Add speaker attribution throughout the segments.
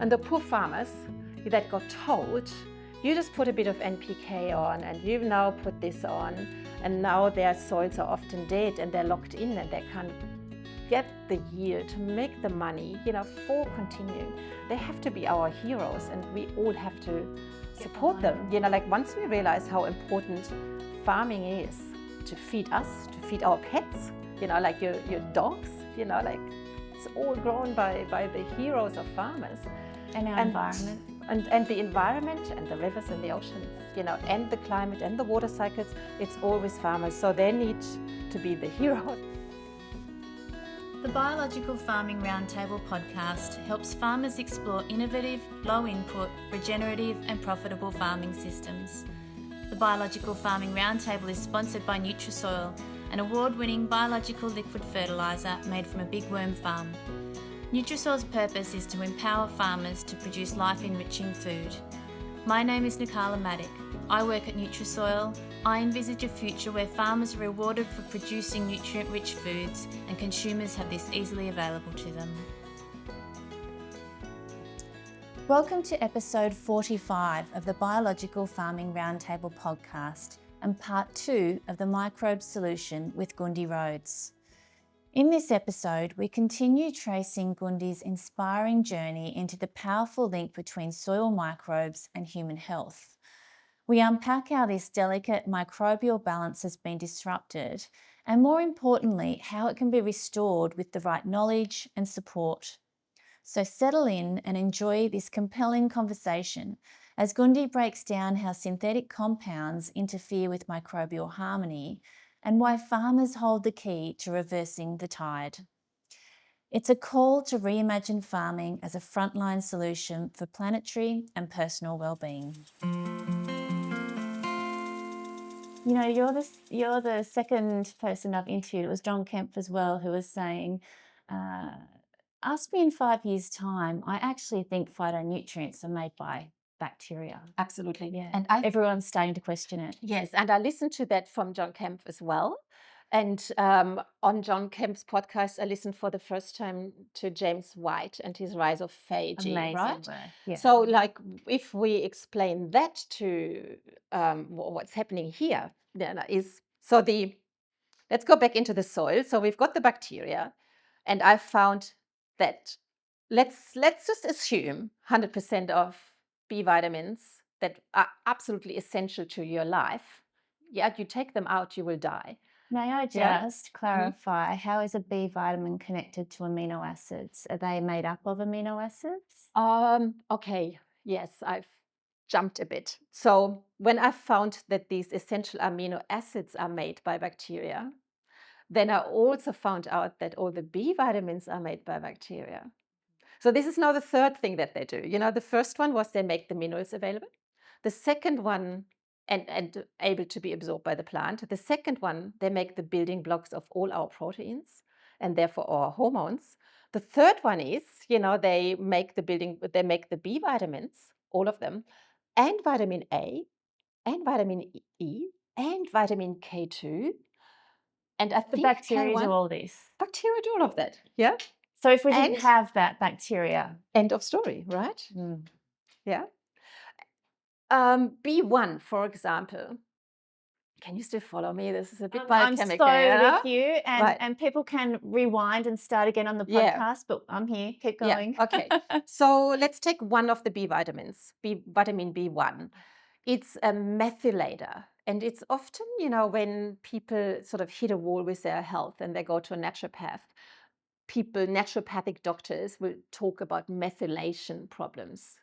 Speaker 1: And the poor farmers that got told, you just put a bit of NPK on and you now put this on, and now their soils are often dead and they're locked in and they can't get the yield to make the money, for continuing. They have to be our heroes, and we all have to support them. Once we realize how important farming is to feed us, to feed our pets, like your dogs, it's all grown by the heroes of farmers.
Speaker 2: And our environment.
Speaker 1: And the environment and the rivers and the oceans, and the climate and the water cycles, it's always farmers. So they need to be the heroes.
Speaker 2: The Biological Farming RoundTable podcast helps farmers explore innovative, low-input, regenerative and profitable farming systems. The Biological Farming RoundTable is sponsored by Nutrisoil, an award-winning biological liquid fertiliser made from a big worm farm. Nutrisoil's purpose is to empower farmers to produce life-enriching food. My name is Nakala. I work at Nutrisoil. I envisage a future where farmers are rewarded for producing nutrient-rich foods and consumers have this easily available to them. Welcome to episode 45 of the Biological Farming RoundTable podcast and part 2 of the Microbe Solution with Gundi Rhoades. In this episode, we continue tracing Gundi's inspiring journey into the powerful link between soil microbes and human health. We unpack how this delicate microbial balance has been disrupted, and more importantly, how it can be restored with the right knowledge and support. So settle in and enjoy this compelling conversation as Gundi breaks down how synthetic compounds interfere with microbial harmony and why farmers hold the key to reversing the tide. It's a call to reimagine farming as a frontline solution for planetary and personal wellbeing. You're the second person I've interviewed. It was John Kemp as well, who was saying, ask me in 5 years' time, I actually think phytonutrients are made by bacteria.
Speaker 1: Absolutely.
Speaker 2: Yeah.
Speaker 1: And
Speaker 2: everyone's starting to question it.
Speaker 1: Yes, and I listened to that from John Kemp as well. And on John Kemp's podcast, I listened for the first time to James White and his rise of phagy,
Speaker 2: Amazing
Speaker 1: right?
Speaker 2: work. Yeah.
Speaker 1: So, if we explain that to what's happening here, then let's go back into the soil. So we've got the bacteria, and I found that let's just assume 100% of B vitamins that are absolutely essential to your life. Yeah, you take them out, you will die.
Speaker 2: May I just clarify, how is a B vitamin connected to amino acids? Are they made up of amino acids?
Speaker 1: Okay, yes, I've jumped a bit. So when I found that these essential amino acids are made by bacteria, then I also found out that all the B vitamins are made by bacteria. So this is now the third thing that they do. The first one was they make the minerals available. The second one, and able to be absorbed by the plant. The second one, they make the building blocks of all our proteins and therefore our hormones. The third one is, they make the B vitamins, all of them, and vitamin A, and vitamin E, and vitamin K2. And I think
Speaker 2: bacteria do all this.
Speaker 1: Bacteria do all of that, yeah.
Speaker 2: So if we didn't have that bacteria,
Speaker 1: end of story, right? Yeah. B1, for example. Can you still follow me? This is a bit biochemical.
Speaker 2: I'm so with you, and people can rewind and start again on the podcast, but I'm here. Keep going.
Speaker 1: Yeah. Okay. So let's take one of the B vitamins, vitamin B1. It's a methylator. And it's often, when people sort of hit a wall with their health and they go to a naturopath, naturopathic doctors will talk about methylation problems.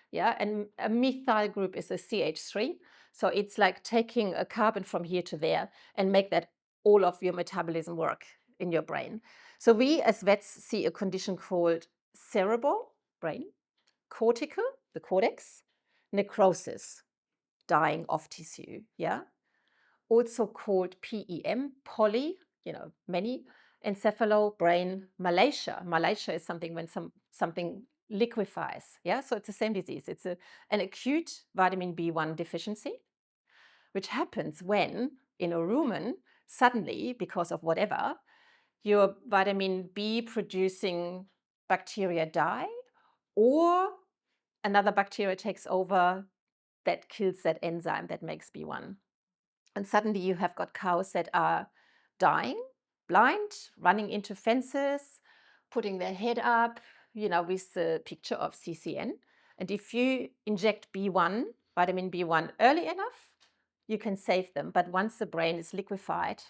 Speaker 1: Yeah, and a methyl group is a CH3. So it's like taking a carbon from here to there and make that all of your metabolism work in your brain. So we as vets see a condition called cerebral, brain, cortical, the cortex, necrosis, dying of tissue, yeah? Also called PEM, poly, many, encephalo, brain, malacia. Malacia is something when something liquefies, yeah? So it's the same disease. It's an acute vitamin B1 deficiency, which happens when, in a rumen, suddenly, because of whatever, your vitamin B producing bacteria die, or another bacteria takes over that kills that enzyme that makes B1. And suddenly you have got cows that are dying, blind, running into fences, putting their head up, with the picture of CCN. And if you inject B1, vitamin B1 early enough, you can save them. But once the brain is liquefied,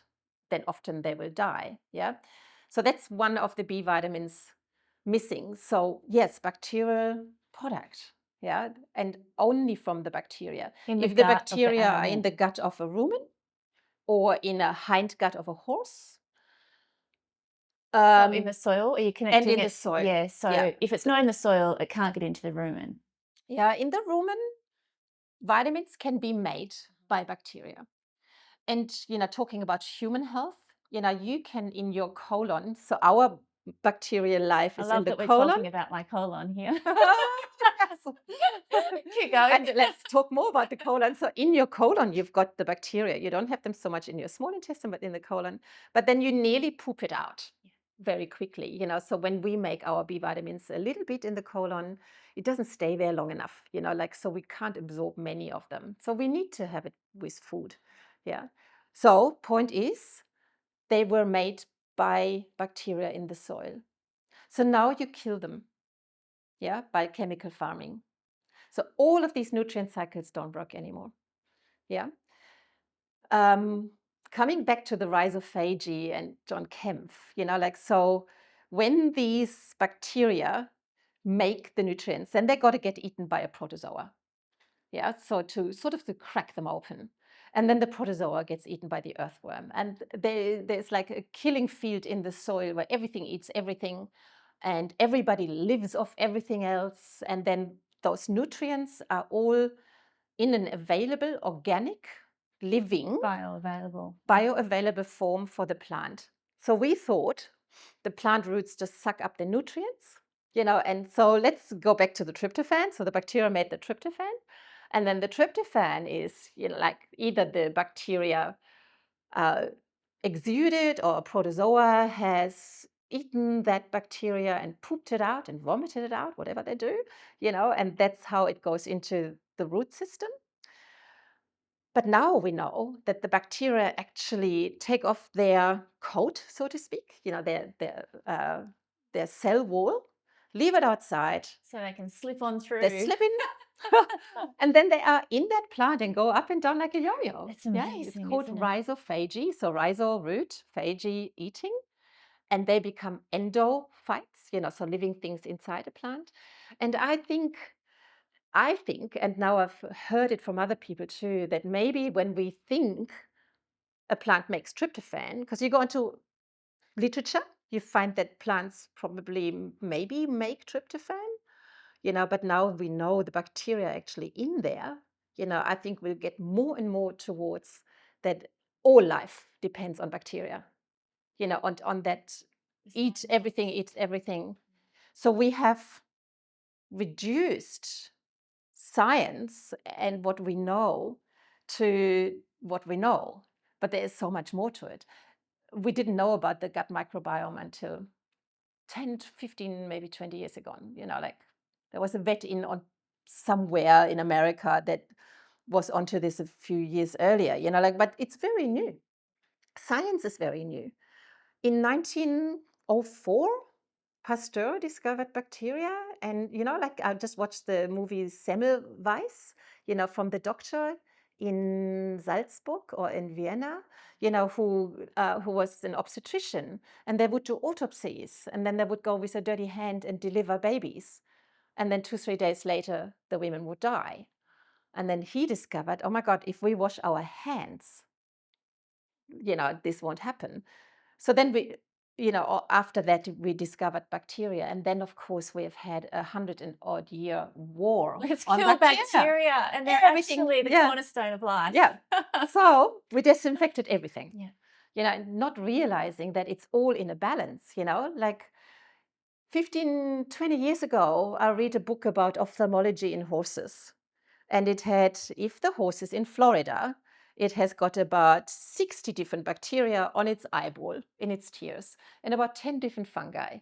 Speaker 1: then often they will die. Yeah. So that's one of the B vitamins missing. So yes, bacterial product. Yeah. And only from the bacteria. If the bacteria are in the gut of a rumen or in a hindgut of a horse.
Speaker 2: So in the soil, are you connecting
Speaker 1: and in the soil.
Speaker 2: Yeah, so if it's not in the soil, it can't get into the rumen.
Speaker 1: Yeah, in the rumen, vitamins can be made by bacteria. And, talking about human health, you can in your colon, so our bacterial life is in the
Speaker 2: I love that we're
Speaker 1: colon.
Speaker 2: talking about my colon here.
Speaker 1: Keep going. And let's talk more about the colon. So in your colon, you've got the bacteria. You don't have them so much in your small intestine, but in the colon. But then you nearly poop it out very quickly. So when we make our B vitamins a little bit in the colon, it doesn't stay there long enough, so we can't absorb many of them. So we need to have it with food. Yeah. So point is, they were made by bacteria in the soil. So now you kill them, by chemical farming. So all of these nutrient cycles don't work anymore. Yeah. Coming back to the rhizophagy and John Kempf, so when these bacteria make the nutrients, then they got to get eaten by a protozoa. Yeah, so to crack them open. And then the protozoa gets eaten by the earthworm. And there's like a killing field in the soil where everything eats everything and everybody lives off everything else. And then those nutrients are all in an available, organic, living, bioavailable form for the plant. So we thought the plant roots just suck up the nutrients, and so let's go back to the tryptophan. So the bacteria made the tryptophan. And then the tryptophan is, like either the bacteria exuded or a protozoa has eaten that bacteria and pooped it out and vomited it out, whatever they do, and that's how it goes into the root system. But now we know that the bacteria actually take off their coat, so to speak, their cell wall, leave it outside.
Speaker 2: So they can slip on through.
Speaker 1: They slip in. And then they are in that plant and go up and down like a yo-yo.
Speaker 2: That's amazing.
Speaker 1: Yeah, it's called rhizophagy. So rhizo root, phagy eating. And they become endophytes, so living things inside a plant. And I think, and now I've heard it from other people too, that maybe when we think a plant makes tryptophan, because you go into literature, you find that plants probably maybe make tryptophan, but now we know the bacteria actually in there, I think we'll get more and more towards that all life depends on bacteria, on that eats everything. So we have reduced science and what we know to what we know, but there is so much more to it. We didn't know about the gut microbiome until 10 to 15, maybe 20 years ago. There was a vet on somewhere in America that was onto this a few years earlier, but it's very new. Science is very new. In 1904, Pasteur discovered bacteria, and I just watched the movie Semmelweis, from the doctor in Salzburg or in Vienna, who was an obstetrician, and they would do autopsies, and then they would go with a dirty hand and deliver babies, and then 2-3 days later the women would die, and then he discovered, oh my God, if we wash our hands, this won't happen. So then we, after that, we discovered bacteria. And then, of course, we have had 100-odd-year war
Speaker 2: on bacteria. And they're actually the cornerstone of life.
Speaker 1: Yeah. So we disinfected everything. Yeah. Not realizing that it's all in a balance, like 15, 20 years ago, I read a book about ophthalmology in horses. And it had, if the horse is in Florida, it has got about 60 different bacteria on its eyeball, in its tears, and about 10 different fungi.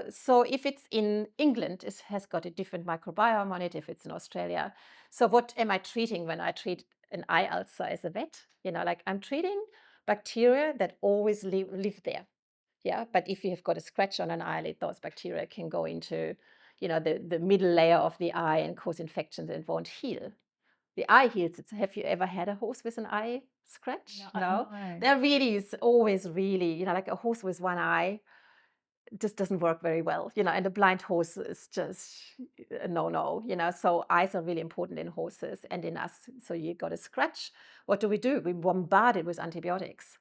Speaker 1: So if it's in England, it has got a different microbiome on it. If it's in Australia, so what am I treating when I treat an eye ulcer as a vet? Like I'm treating bacteria that always live there. Yeah, but if you have got a scratch on an eyelid, those bacteria can go into, the middle layer of the eye and cause infections and won't heal. The eye heals. Have you ever had a horse with an eye scratch? No.
Speaker 2: No.
Speaker 1: There really is always really, like a horse with one eye just doesn't work very well, and a blind horse is just a no. So eyes are really important in horses and in us. So you got a scratch. What do? We bombard it with antibiotics.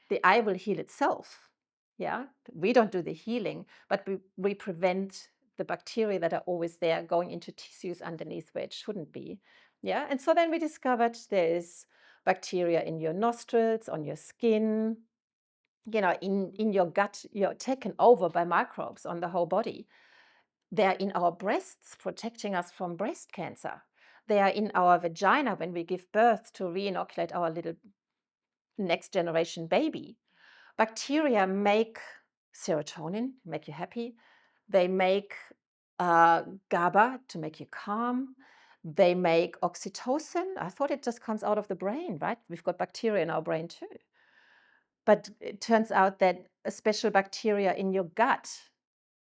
Speaker 1: The eye will heal itself. Yeah, we don't do the healing, but we prevent the bacteria that are always there going into tissues underneath where it shouldn't be. Yeah, and so then we discovered there's bacteria in your nostrils, on your skin, in your gut. You're taken over by microbes on the whole body. They're in our breasts, protecting us from breast cancer. They are in our vagina when we give birth to re-inoculate our little next generation baby. Bacteria make serotonin, make you happy. They make GABA to make you calm. They make oxytocin. I thought it just comes out of the brain, right? We've got bacteria in our brain too. But it turns out that a special bacteria in your gut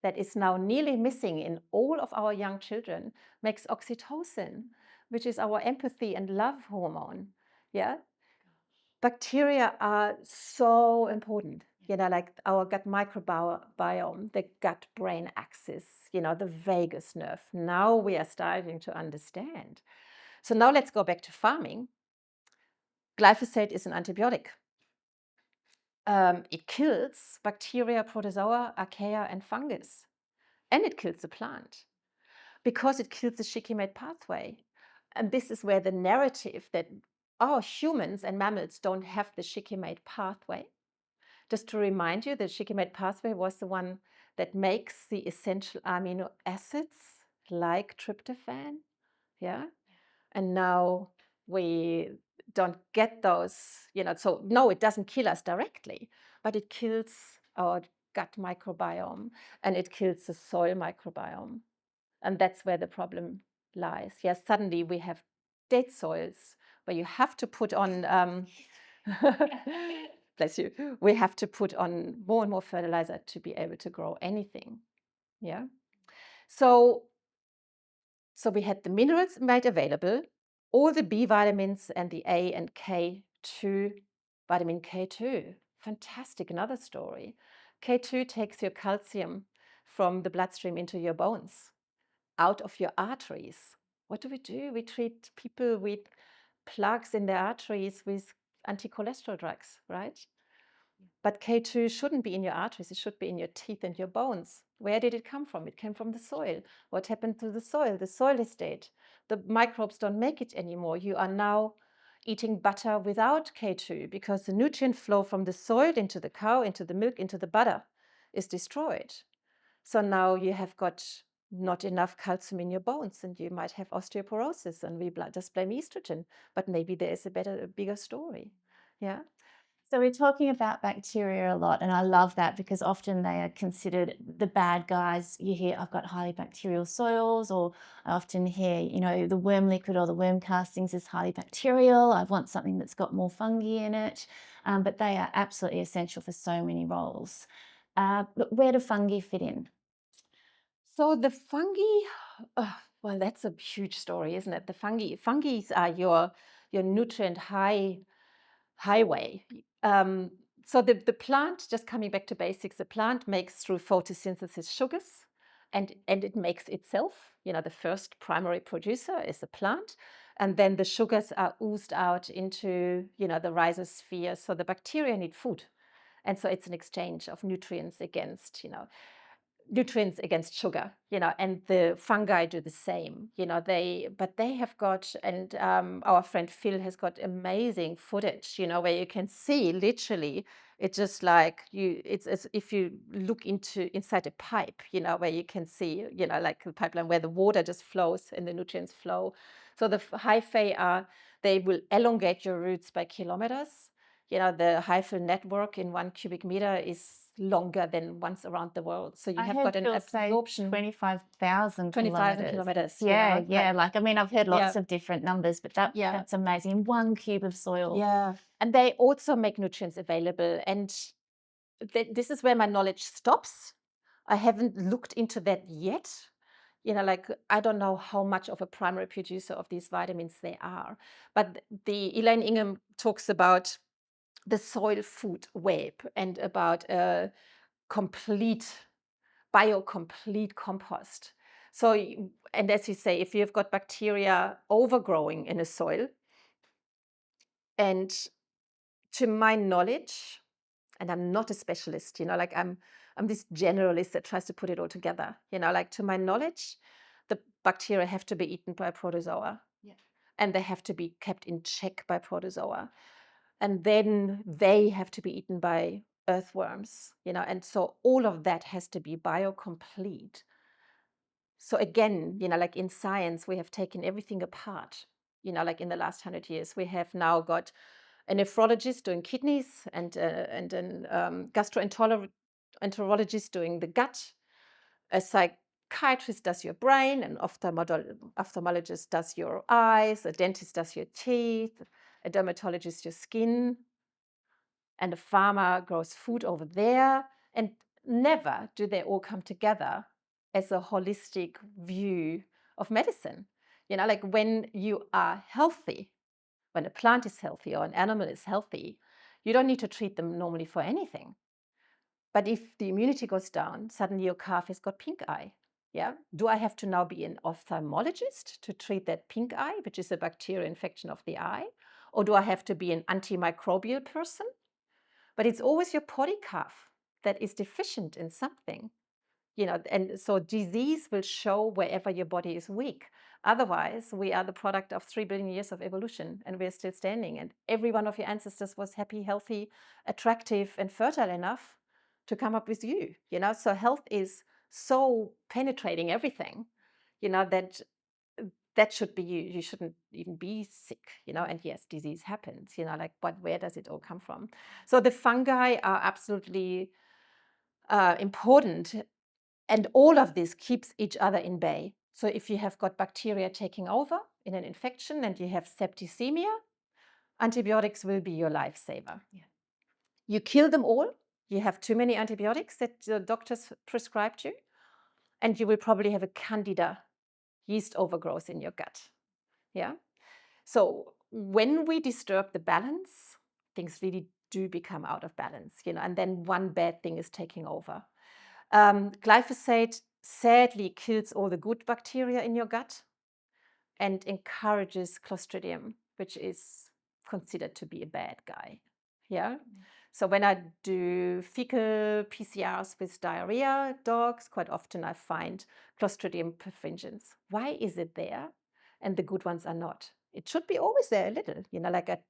Speaker 1: that is now nearly missing in all of our young children makes oxytocin, which is our empathy and love hormone. Yeah. Bacteria are so important, like our gut microbiome, the gut-brain axis, the vagus nerve. Now we are starting to understand. So now let's go back to farming. Glyphosate is an antibiotic. It kills bacteria, protozoa, archaea, and fungus. And it kills the plant because it kills the shikimate pathway. And this is where the narrative that humans and mammals don't have the shikimate pathway. Just to remind you, the shikimate pathway was the one that makes the essential amino acids like tryptophan. Yeah. And now we don't get those, so no, it doesn't kill us directly, but it kills our gut microbiome and it kills the soil microbiome. And that's where the problem lies. Yes, suddenly we have dead soils where you have to put on, bless you, we have to put on more and more fertilizer to be able to grow anything. Yeah. So we had the minerals made available, all the B vitamins and the A and K2, vitamin K2. Fantastic, another story. K2 takes your calcium from the bloodstream into your bones, out of your arteries. What do? We treat people with plugs in their arteries with anti-cholesterol drugs, right? But K2 shouldn't be in your arteries. It should be in your teeth and your bones. Where did it come from? It came from the soil. What happened to the soil? The soil is dead. The microbes don't make it anymore. You are now eating butter without K2 because the nutrient flow from the soil into the cow, into the milk, into the butter is destroyed. So now you have got not enough calcium in your bones and you might have osteoporosis, and we just blame estrogen. But maybe there is a bigger story. Yeah.
Speaker 2: So we're talking about bacteria a lot, and I love that because often they are considered the bad guys. You hear, I've got highly bacterial soils, or I often hear, the worm liquid or the worm castings is highly bacterial. I want something that's got more fungi in it, but they are absolutely essential for so many roles. But where do fungi fit in?
Speaker 1: So the fungi, well, that's a huge story, isn't it? The fungi are your nutrient highway. So the plant, just coming back to basics, the plant makes through photosynthesis sugars, and it makes itself. The first primary producer is the plant, and then the sugars are oozed out into the rhizosphere. So the bacteria need food, and so it's an exchange of nutrients against sugar, and the fungi do the same, but they have got, and our friend Phil has got amazing footage, where you can see literally, it's just like it's as if you look inside a pipe, where you can see, like the pipeline where the water just flows and the nutrients flow. So the hyphae they will elongate your roots by kilometers. The hyphal network in 1 cubic meter is longer than once around the world. So you
Speaker 2: I
Speaker 1: have
Speaker 2: heard
Speaker 1: got an
Speaker 2: Phil say
Speaker 1: absorption
Speaker 2: 25,000
Speaker 1: 20,000
Speaker 2: kilometers.
Speaker 1: kilometers,
Speaker 2: Yeah, yeah. Like, I mean, I've heard
Speaker 1: yeah,
Speaker 2: lots of different numbers, but
Speaker 1: yeah,
Speaker 2: that's amazing. 1 cube of soil.
Speaker 1: yeah. And they also make nutrients available. And this is where my knowledge stops. I haven't looked into that yet. Like I don't know how much of a primary producer of these vitamins they are. But the Elaine Ingham talks about the soil food web and about a complete, biocomplete compost. So, and as you say, if you've got bacteria overgrowing in a soil, and to my knowledge, and I'm not a specialist, like I'm this generalist that tries to put it all together. Like to my knowledge, the bacteria have to be eaten by a protozoa.
Speaker 2: Yeah.
Speaker 1: And they have to be kept in check by protozoa. And then they have to be eaten by earthworms, and so all of that has to be biocomplete. So again, like in science, we have taken everything apart. Like in the last 100 years, we have now got a nephrologist doing kidneys and an gastroenterologist doing the gut. A psychiatrist does your brain, an ophthalmologist does your eyes, a dentist does your teeth, a dermatologist your skin, and a farmer grows food over there. And never do they all come together as a holistic view of medicine. Like when you are healthy, when a plant is healthy or an animal is healthy, you don't need to treat them normally for anything. But if the immunity goes down, suddenly your calf has got pink eye. Yeah. Do I have to now be an ophthalmologist to treat that pink eye, which is a bacterial infection of the eye? Or do I have to be an antimicrobial person? But it's always your polycarp that is deficient in something. And so disease will show wherever your body is weak. Otherwise, we are the product of 3 billion years of evolution, and we're still standing. And every one of your ancestors was happy, healthy, attractive, and fertile enough to come up with you. So health is so penetrating everything, that should be you. You shouldn't even be sick, and yes, disease happens, but where does it all come from? So the fungi are absolutely important. And all of this keeps each other in bay. So if you have got bacteria taking over in an infection and you have septicemia, antibiotics will be your lifesaver.
Speaker 2: Yeah.
Speaker 1: You kill them all. You have too many antibiotics that the doctors prescribed you, and you will probably have a candida, yeast overgrowth in your gut. Yeah. So when we disturb the balance, things really do become out of balance, and then one bad thing is taking over. Glyphosate sadly kills all the good bacteria in your gut and encourages Clostridium, which is considered to be a bad guy. Yeah. So when I do fecal PCRs with diarrhea dogs, quite often I find Clostridium perfringens. Why is it there and the good ones are not? It should be always there a little,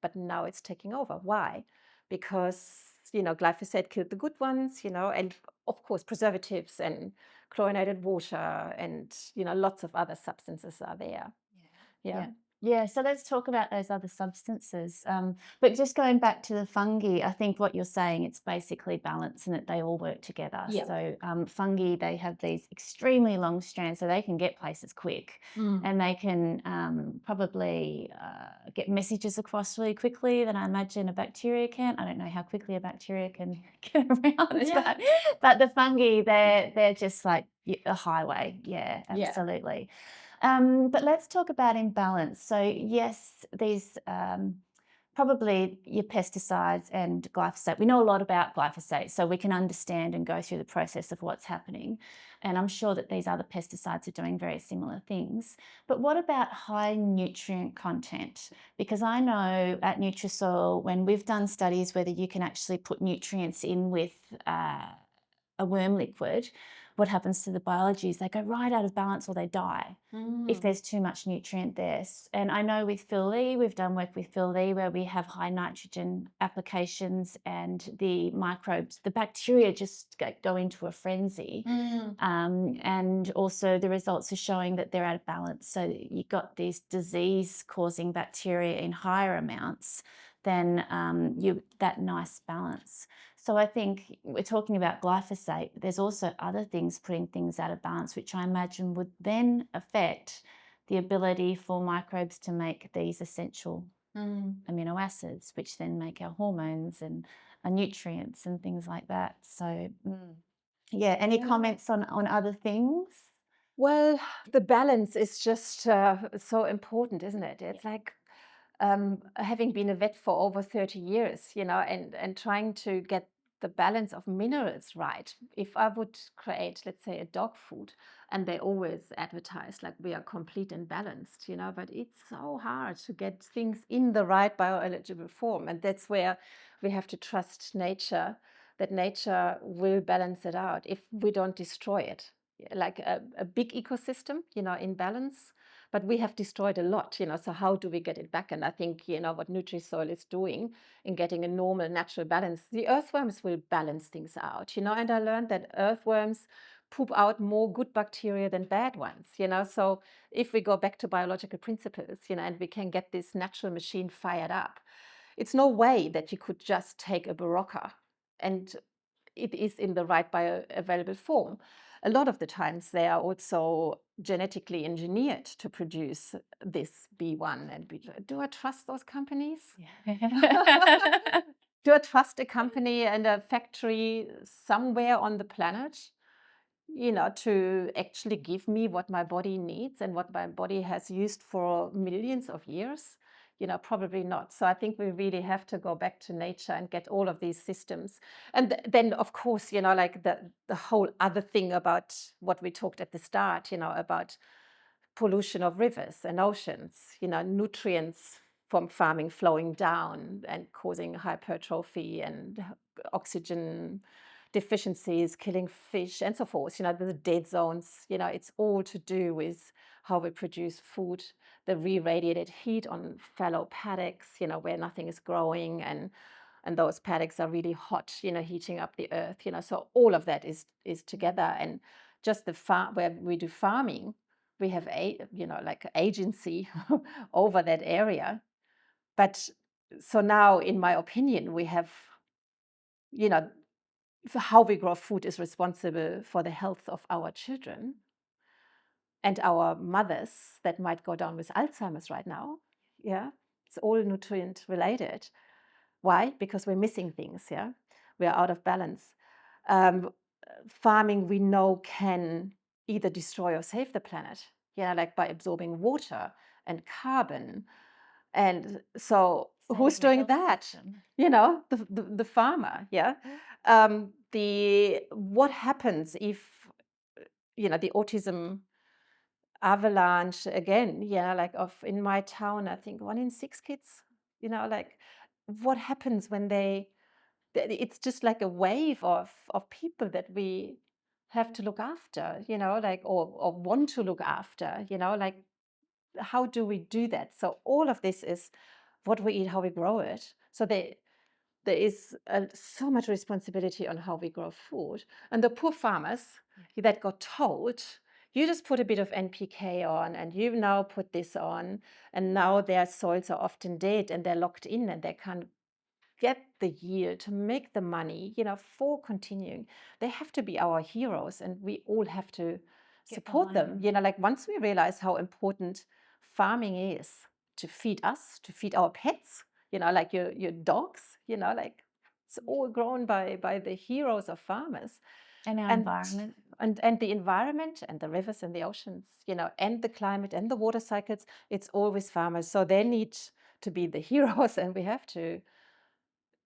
Speaker 1: but now it's taking over. Why? Because, glyphosate killed the good ones, and of course, preservatives and chlorinated water and, lots of other substances are there. Yeah.
Speaker 2: Yeah, so let's talk about those other substances. But just going back to the fungi, I think what you're saying, it's basically balance and that they all work together.
Speaker 1: Yeah.
Speaker 2: So fungi, they have these extremely long strands, so they can get places quick and they can probably get messages across really quickly than I imagine a bacteria can. I don't know how quickly a bacteria can get around,
Speaker 1: Yeah.
Speaker 2: but the fungi, they're just like a highway. Yeah, absolutely. But let's talk about imbalance. So yes, these probably your pesticides and glyphosate. We know a lot about glyphosate, so we can understand and go through the process of what's happening. And I'm sure that these other pesticides are doing very similar things. But what about high nutrient content? Because I know at Nutrisoil, when we've done studies whether you can actually put nutrients in with a worm liquid, what happens to the biology is they go right out of balance or they die if there's too much nutrient there. And I know with Phil Lee, we've done work with Phil Lee where we have high nitrogen applications and the microbes, the bacteria just go into a frenzy. And also the results are showing that they're out of balance. So you've got these disease-causing bacteria in higher amounts than that nice balance. So I think we're talking about glyphosate, but there's also other things putting things out of balance, which I imagine would then affect the ability for microbes to make these essential amino acids, which then make our hormones and our nutrients and things like that. So, yeah, any
Speaker 1: Yeah.
Speaker 2: comments on other things?
Speaker 1: Well, the balance is just so important, isn't it? It's like having been a vet for over 30 years, and trying to get the balance of minerals right. If I would create, let's say, a dog food, and they always advertise like we are complete and balanced, but it's so hard to get things in the right bioeligible form. And that's where we have to trust nature, that nature will balance it out if we don't destroy it. Like a big ecosystem, in balance, but we have destroyed a lot, so how do we get it back? And I think, what Nutrisoil is doing in getting a normal, natural balance, the earthworms will balance things out, and I learned that earthworms poop out more good bacteria than bad ones, so if we go back to biological principles, and we can get this natural machine fired up, it's no way that you could just take a Barocca and it is in the right bioavailable form. A lot of the times they are also genetically engineered to produce this B1 and B2. Do I trust those companies? Do I trust a company and a factory somewhere on the planet, to actually give me what my body needs and what my body has used for millions of years? Probably not. So I think we really have to go back to nature and get all of these systems. And then, of course, like the whole other thing about what we talked at the start, about pollution of rivers and oceans, nutrients from farming flowing down and causing hypertrophy and oxygen deficiencies, killing fish and so forth. The dead zones, it's all to do with how we produce food, the re-radiated heat on fallow paddocks, where nothing is growing, and those paddocks are really hot, heating up the earth, so all of that is together. And just the farm where we do farming, we have like agency over that area. But so now, in my opinion, we have, how we grow food is responsible for the health of our children and our mothers that might go down with Alzheimer's right now. Yeah, it's all nutrient related. Why? Because we're missing things. Yeah, we're out of balance. Farming, we know, can either destroy or save the planet. Like by absorbing water and carbon. And so who's doing that? The farmer. Yeah. What happens if the autism avalanche again? Like in my town, I think 1 in 6 kids. Like what happens when it's just like a wave of people that we have to look after, like or want to look after, like how do we do that? So all of this is what we eat, how we grow it. So there is so much responsibility on how we grow food. And the poor farmers that got told, you just put a bit of NPK on and you now put this on, and now their soils are often dead and they're locked in and they can't get the yield to make the money, for continuing. They have to be our heroes and we all have to support them. Like once we realize how important farming is to feed us, to feed our pets, like your dogs, like it's all grown by the heroes of farmers.
Speaker 2: And our environment.
Speaker 1: And the environment and the rivers and the oceans, and the climate and the water cycles, it's always farmers. So they need to be the heroes and we have to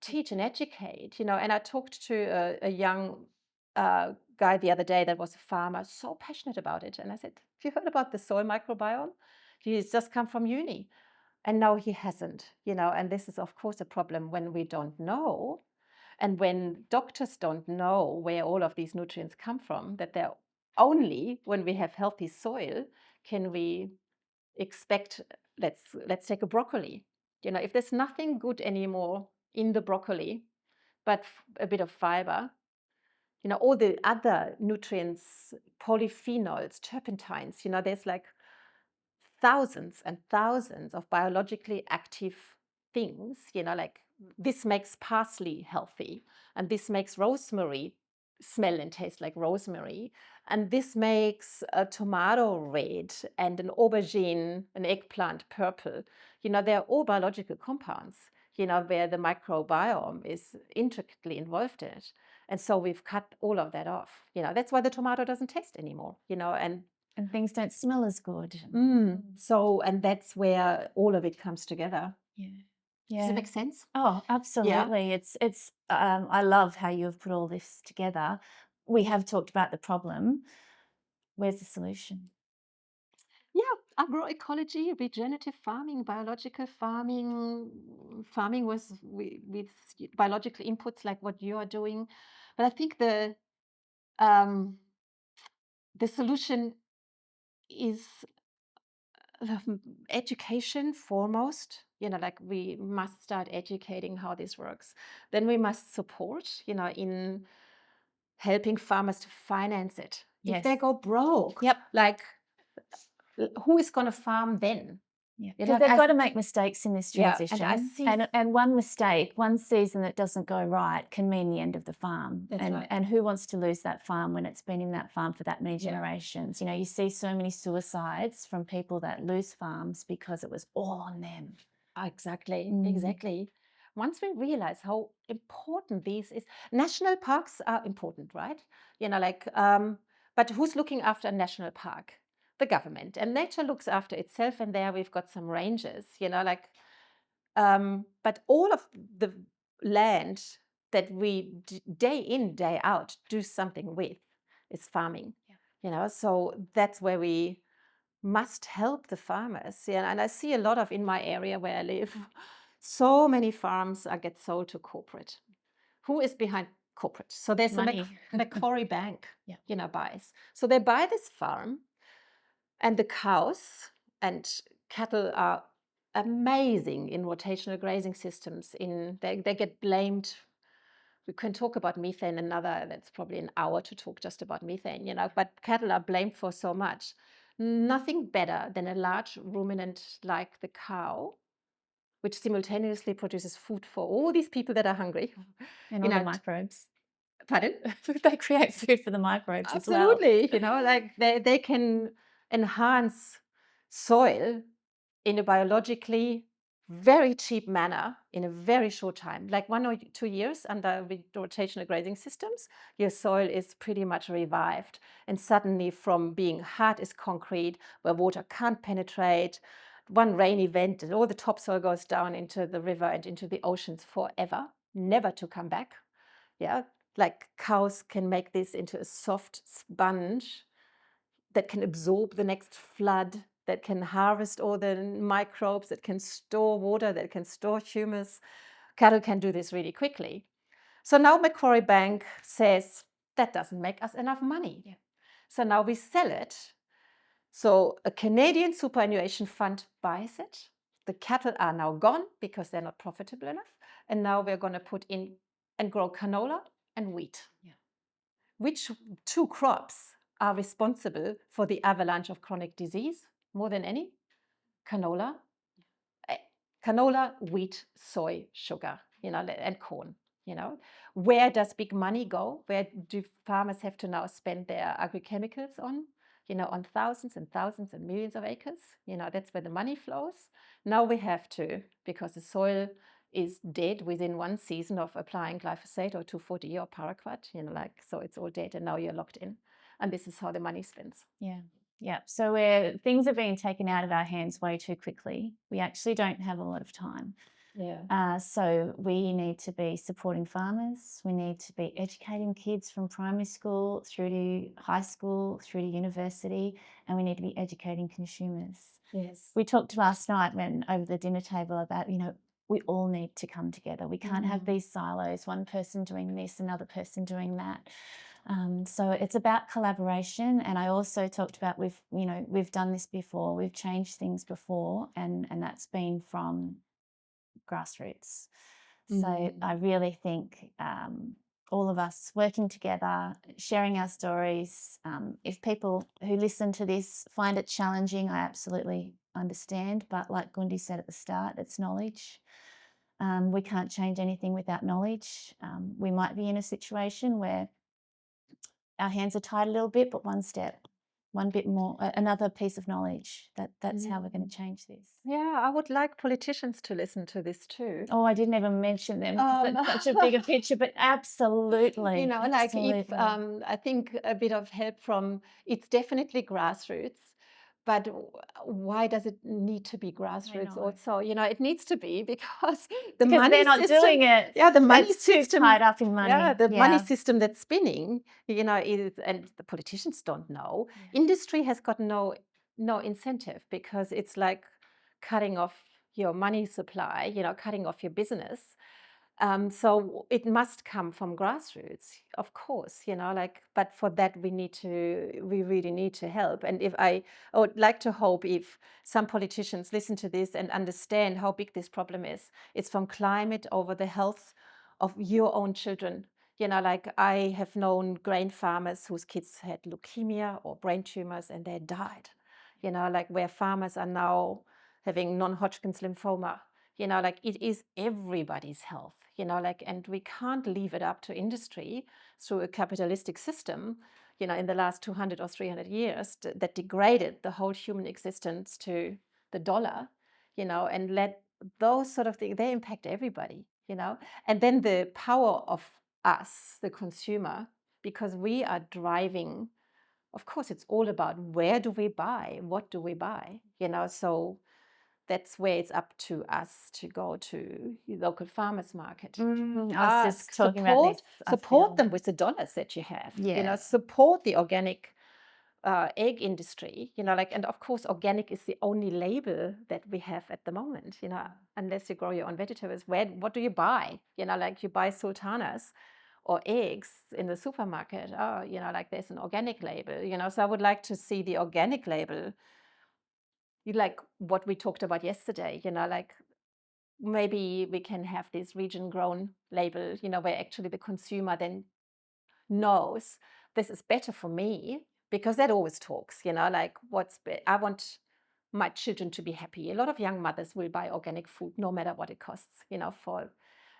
Speaker 1: teach and educate, and I talked to a young guy the other day that was a farmer, so passionate about it. And I said, have you heard about the soil microbiome? He's just come from uni. And no, he hasn't, and this is, of course, a problem when we don't know. And when doctors don't know where all of these nutrients come from, that they're only when we have healthy soil can we expect, let's take a broccoli. If there's nothing good anymore in the broccoli, but a bit of fiber, all the other nutrients, polyphenols, terpentines, there's like thousands and thousands of biologically active things, like this makes parsley healthy, and this makes rosemary smell and taste like rosemary, and this makes a tomato red and an aubergine, an eggplant purple. They're all biological compounds, where the microbiome is intricately involved in it. And so we've cut all of that off. That's why the tomato doesn't taste anymore,
Speaker 2: And things don't smell as good.
Speaker 1: and that's where all of it comes together.
Speaker 2: Yeah.
Speaker 1: Does
Speaker 2: Yeah.
Speaker 1: it make sense?
Speaker 2: Oh, absolutely. It's I love how you've put all this together. We have talked about the problem. Where's the solution?
Speaker 1: Yeah, agroecology, regenerative farming, biological farming with biological inputs like what you are doing. But I think um, the solution is education foremost. Like we must start educating how this works. Then we must support, in helping farmers to finance it. If they
Speaker 2: Yes.
Speaker 1: go broke,
Speaker 2: Yep.
Speaker 1: like who is going to farm then?
Speaker 2: Yeah,
Speaker 1: You
Speaker 2: because
Speaker 1: know,
Speaker 2: they've got to make mistakes in this
Speaker 1: Yeah, and I
Speaker 2: transition.
Speaker 1: see.
Speaker 2: And one mistake, one season that doesn't go right can mean the end of the farm.
Speaker 1: That's right.
Speaker 2: And who wants to lose that farm when it's been in that farm for that many
Speaker 1: Yeah.
Speaker 2: generations? You see so many suicides from people that lose farms because it was all on them.
Speaker 1: Exactly, exactly. Once we realize how important these is, national parks are important, right? But who's looking after a national park? The government. And nature looks after itself, and there we've got some ranges, but all of the land that we day in, day out do something with is farming. So that's where we must help the farmers. And I see a lot of in my area where I live, so many farms get sold to corporate. Who is behind corporate? So there's
Speaker 2: Money.
Speaker 1: a Macquarie Bank,
Speaker 2: Yeah.
Speaker 1: buys. So they buy this farm, and the cows and cattle are amazing in rotational grazing systems. They get blamed. We can talk about methane that's probably an hour to talk just about methane, but cattle are blamed for so much. Nothing better than a large ruminant like the cow, which simultaneously produces food for all these people that are hungry.
Speaker 2: And all the microbes.
Speaker 1: Pardon?
Speaker 2: They create food for the microbes as well.
Speaker 1: Absolutely. Like they can enhance soil in a biologically very cheap manner in a very short time, like 1 or 2 years under rotational grazing systems, your soil is pretty much revived. And suddenly, from being hard as concrete, where water can't penetrate, one rain event and all the topsoil goes down into the river and into the oceans forever, never to come back. Yeah, like cows can make this into a soft sponge that can absorb the next flood, that can harvest all the microbes, that can store water, that can store humus. Cattle can do this really quickly. So now Macquarie Bank says that doesn't make us enough money.
Speaker 2: Yeah.
Speaker 1: So now we sell it. So a Canadian superannuation fund buys it. The cattle are now gone because they're not profitable enough. And now we're going to put in and grow canola and wheat.
Speaker 2: Yeah.
Speaker 1: Which two crops are responsible for the avalanche of chronic disease more than any? Canola, wheat, soy, sugar, and corn. Where does big money go? Where do farmers have to now spend their agrochemicals on? On thousands and thousands and millions of acres. That's where the money flows. Now we have to, because the soil is dead within one season of applying glyphosate or 2,4-D or paraquat, so it's all dead, and now you're locked in. And this is how the money spends.
Speaker 2: Yeah. Yeah. So where things are being taken out of our hands way too quickly, we actually don't have a lot of time.
Speaker 1: Yeah.
Speaker 2: So we need to be supporting farmers. We need to be educating kids from primary school through to high school, through to university, and we need to be educating consumers.
Speaker 1: Yes.
Speaker 2: We talked last night over the dinner table about, we all need to come together. We can't have these silos, one person doing this, another person doing that. So it's about collaboration. And I also talked about we've done this before, we've changed things before, and that's been from grassroots. So I really think all of us working together, sharing our stories. If people who listen to this find it challenging, I absolutely understand. But like Gundi said at the start, it's knowledge. We can't change anything without knowledge. We might be in a situation where our hands are tied a little bit, but one step, one bit more, another piece of knowledge. That's how we're going to change this.
Speaker 1: Yeah, I would like politicians to listen to this too.
Speaker 2: Oh, I didn't even mention them because that's such a bigger picture, but absolutely.
Speaker 1: You know, like if
Speaker 2: absolutely.
Speaker 1: I think a bit of help from, it's definitely grassroots, but why does it need to be grassroots
Speaker 2: know.
Speaker 1: also? You know, it needs to be because the
Speaker 2: Because
Speaker 1: money
Speaker 2: they're not
Speaker 1: system,
Speaker 2: doing it.
Speaker 1: yeah, the money
Speaker 2: It's too
Speaker 1: system,
Speaker 2: tied up in money.
Speaker 1: yeah, the money
Speaker 2: Yeah.
Speaker 1: system that's spinning, you know, is, and the politicians don't know.
Speaker 2: Yeah.
Speaker 1: Industry has got no incentive because it's like cutting off your money supply, you know, cutting off your business. So it must come from grassroots, of course, you know, like, but for that we really need to help. And I would like to hope if some politicians listen to this and understand how big this problem is, it's from climate over the health of your own children. You know, like I have known grain farmers whose kids had leukemia or brain tumors and they died, you know, like where farmers are now having non-Hodgkin's lymphoma. You know, like it is everybody's health, you know, like, and we can't leave it up to industry through a capitalistic system, you know, in the last 200 or 300 years that degraded the whole human existence to the dollar, you know, and let those sort of things, they impact everybody, you know. And then the power of us, the consumer, because we are driving, of course, it's all about where do we buy, what do we buy, you know, so that's where it's up to us to go to the local farmers market.
Speaker 2: I was
Speaker 1: Ask,
Speaker 2: just talking about this.
Speaker 1: support them with the dollars that you have. You know,
Speaker 2: Yeah.
Speaker 1: support the organic egg industry. You know, like, and of course, organic is the only label that we have at the moment. You know, unless you grow your own vegetables, what do you buy? You know, like you buy sultanas or eggs in the supermarket. Oh, you know, like there's an organic label. You know, so I would like to see the organic label. You like what we talked about yesterday, you know, like maybe we can have this region grown label, you know, where actually the consumer then knows this is better for me, because that always talks, you know, like I want my children to be happy. A lot of young mothers will buy organic food no matter what it costs, you know, for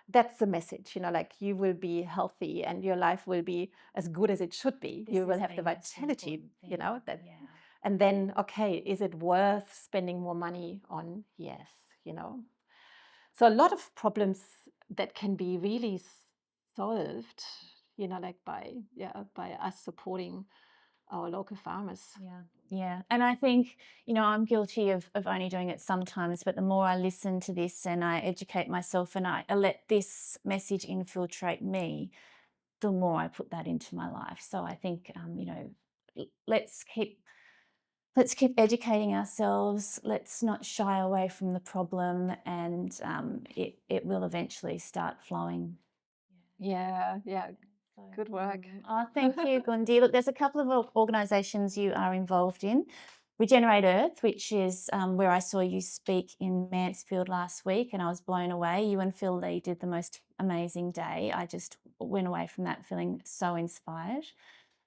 Speaker 1: that's the message, you know, like you will be healthy and your life will be as good as it should be. You will have the vitality, you know, that.
Speaker 2: Yeah.
Speaker 1: And then, okay, is it worth spending more money on? Yes, you know. So a lot of problems that can be really solved, you know, like by us supporting our local farmers.
Speaker 2: Yeah. Yeah. And I think, you know, I'm guilty of only doing it sometimes, but the more I listen to this and I educate myself and I let this message infiltrate me, the more I put that into my life. So I think, you know, let's keep educating ourselves. Let's not shy away from the problem, and it will eventually start flowing.
Speaker 1: Yeah, yeah. Good work.
Speaker 2: Oh, thank you, Gundi. Look, there's a couple of organisations you are involved in. Regenerative, which is where I saw you speak in Mansfield last week, and I was blown away. You and Phil Lee did the most amazing day. I just went away from that feeling so inspired.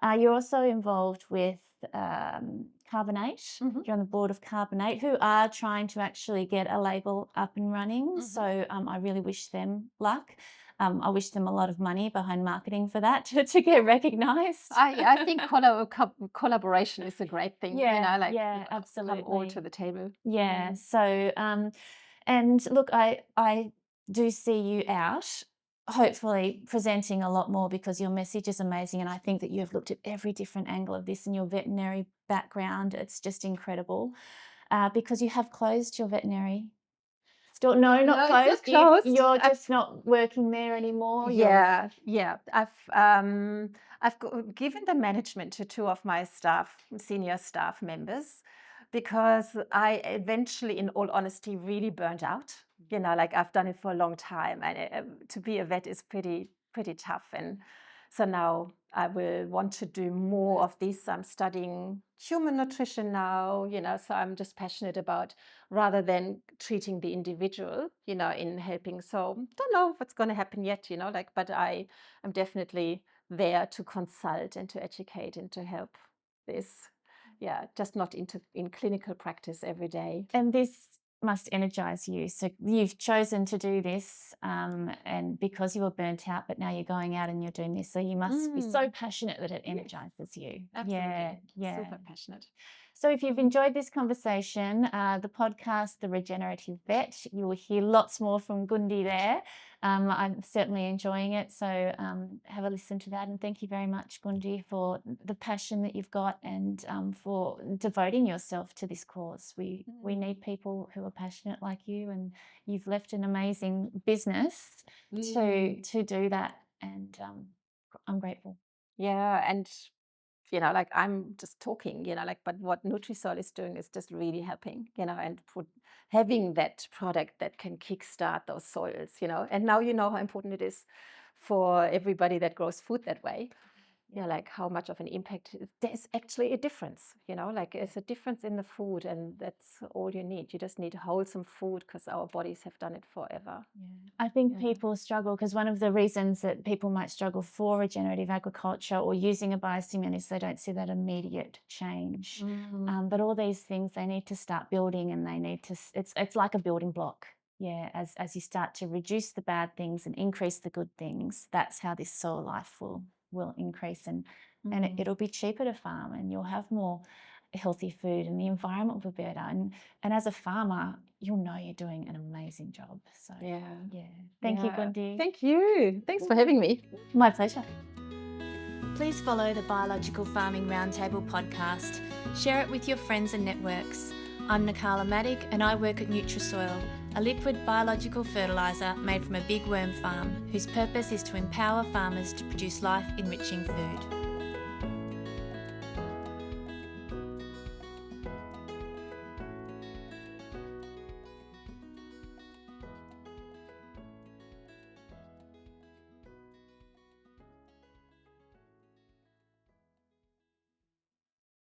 Speaker 2: You're also involved with Carbonate. You're on the board of Carbonate, who are trying to actually get a label up and running. So I really wish them luck. I wish them a lot of money behind marketing for that to get recognised.
Speaker 1: I think collaboration is a great thing.
Speaker 2: Yeah,
Speaker 1: you know, like
Speaker 2: yeah, absolutely.
Speaker 1: come all to the table.
Speaker 2: Yeah. So, and look, I do see you out, hopefully presenting a lot more, because your message is amazing, and I think that you have looked at every different angle of this in your veterinary background. It's just incredible, because you have closed your veterinary. Still, no, not
Speaker 1: No, it's
Speaker 2: closed.
Speaker 1: not closed.
Speaker 2: You're just not working there anymore.
Speaker 1: Yeah. I've given the management to two of my senior staff members, because I eventually, in all honesty, really burned out. You know, like I've done it for a long time, and to be a vet is pretty tough. And so now I will want to do more of this. I'm studying human nutrition now, you know, so I'm just passionate about, rather than treating the individual, you know, in helping. So don't know what's going to happen yet, you know, like, but I am definitely there to consult and to educate and to help this. Yeah, just not in clinical practice every day.
Speaker 2: And this must energize you. So you've chosen to do this, and because you were burnt out, but now you're going out and you're doing this. So you must be so passionate that it energizes you.
Speaker 1: Absolutely.
Speaker 2: Yeah.
Speaker 1: Super passionate.
Speaker 2: So if you've enjoyed this conversation, the podcast, The Regenerative Vet, you will hear lots more from Gundi there. I'm certainly enjoying it. So have a listen to that. And thank you very much, Gundi, for the passion that you've got and for devoting yourself to this cause. We need people who are passionate like you, and you've left an amazing business to do that. And I'm grateful.
Speaker 1: Yeah. And like I'm just talking, but what Nutrisol is doing is just really helping, and having that product that can kickstart those soils, and now you know how important it is for everybody that grows food that way. Like how much of an impact there's actually a difference, like it's a difference in the food, and that's all you need. You just need wholesome food because our bodies have done it forever.
Speaker 2: I think people struggle because one of the reasons that people might struggle for regenerative agriculture or using a biostimulant is they don't see that immediate change. But all these things they need to start building, and they need to, it's like a building block. As you start to reduce the bad things and increase the good things, that's how this soil life will increase, and it'll be cheaper to farm, and you'll have more healthy food, and the environment will be better. And as a farmer, you'll know you're doing an amazing job. So thank you, Gundi.
Speaker 1: Thank you. Thanks for having me.
Speaker 2: My pleasure. Please follow the Biological Farming RoundTable podcast. Share it with your friends and networks. I'm Nakala and I work at Nutrisoil, a liquid biological fertiliser made from a big worm farm whose purpose is to empower farmers to produce life-enriching food.